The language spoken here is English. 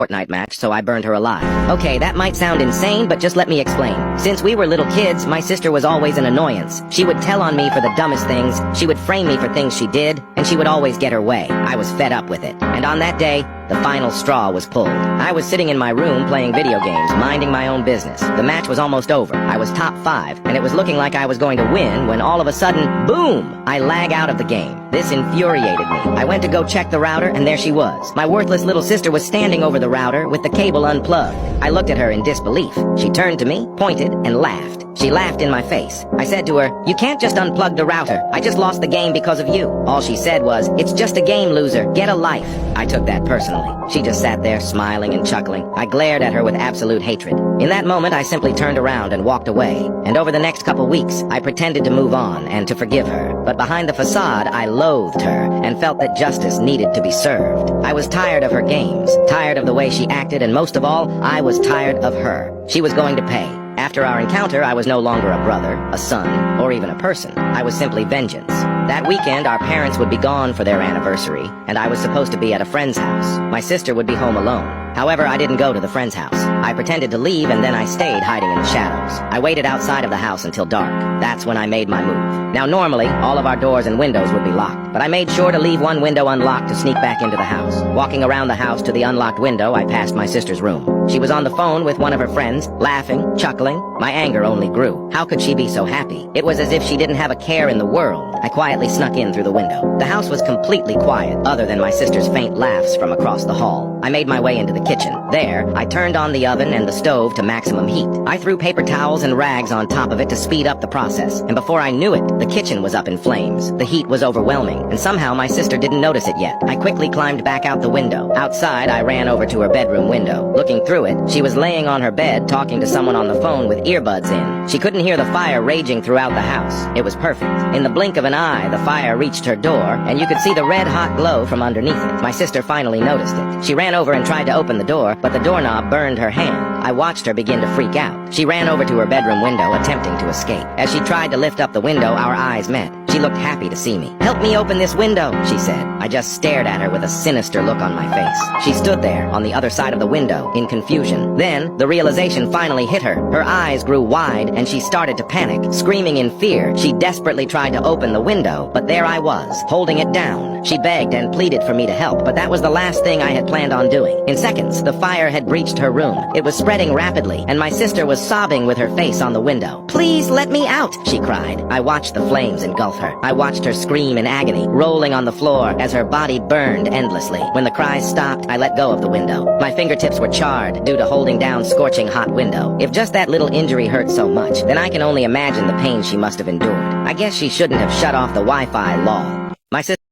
Fortnite match, so I burned her alive. Okay, that might sound insane, but just let me explain. Since we were little kids, my sister was always an annoyance. She would tell on me for the dumbest things, she would frame me for things she did, and she would always get her way. I was fed up with it. And on that day, the final straw was pulled. I was sitting in my room playing video games, minding my own business. The match was almost over. I was top 5, and it was looking like I was going to win when all of a sudden, boom! I lag out of the game. This infuriated me. I went to go check the router, and there she was. My worthless little sister was standing over the router with the cable unplugged. I looked at her in disbelief. She turned to me, pointed, and laughed. She laughed in my face. I said to her, "You can't just unplug the router. I just lost the game because of you." All she said was, "It's just a game, loser. Get a life." I took that personally. She just sat there smiling and chuckling. I glared at her with absolute hatred. In that moment, I simply turned around and walked away. And over the next couple weeks, I pretended to move on and to forgive her. But behind the facade, I loathed her and felt that justice needed to be served. I was tired of her games, tired of the way she acted, and most of all, I was tired of her. She was going to pay. After our encounter, I was no longer a brother, a son, or even a person. I was simply vengeance. That weekend, our parents would be gone for their anniversary, and I was supposed to be at a friend's house. My sister would be home alone. However, I didn't go to the friend's house. I pretended to leave, and then I stayed hiding in the shadows. I waited outside of the house until dark. That's when I made my move. Now, normally, all of our doors and windows would be locked, but I made sure to leave one window unlocked to sneak back into the house. Walking around the house to the unlocked window, I passed my sister's room. She was on the phone with one of her friends, laughing, chuckling. My anger only grew. How could she be so happy? It was as if she didn't have a care in the world. I quietly snuck in through the window. The house was completely quiet, other than my sister's faint laughs from across the hall. I made my way into the kitchen. There, I turned on the oven and the stove to maximum heat. I threw paper towels and rags on top of it to speed up the process, and before I knew it, the kitchen was up in flames. The heat was overwhelming, and somehow my sister didn't notice it yet. I quickly climbed back out the window. Outside, I ran over to her bedroom window. Looking through it, she was laying on her bed talking to someone on the phone with earbuds in. She couldn't hear the fire raging throughout the house. It was perfect. In the blink of an eye, the fire reached her door, and you could see the red-hot glow from underneath it. My sister finally noticed it. She ran over and tried to open the door, but the doorknob burned her hand. I watched her begin to freak out. She ran over to her bedroom window, attempting to escape. As she tried to lift up the window, our eyes met. She looked happy to see me. "Help me open this window," she said. I just stared at her with a sinister look on my face. She stood there, on the other side of the window, in confusion. Then, the realization finally hit her. Her eyes grew wide, and she started to panic. Screaming in fear, she desperately tried to open the window, but there I was, holding it down. She begged and pleaded for me to help, but that was the last thing I had planned on doing. In seconds, the fire had breached her room. It was spreading rapidly, and my sister was sobbing with her face on the window. "Please let me out," she cried. I watched the flames engulf her. I watched her scream in agony, rolling on the floor as her body burned endlessly. When the cries stopped, I let go of the window. My fingertips were charred due to holding down scorching hot window. If just that little injury hurt so much, then I can only imagine the pain she must have endured. I guess she shouldn't have shut off the Wi-Fi, lol.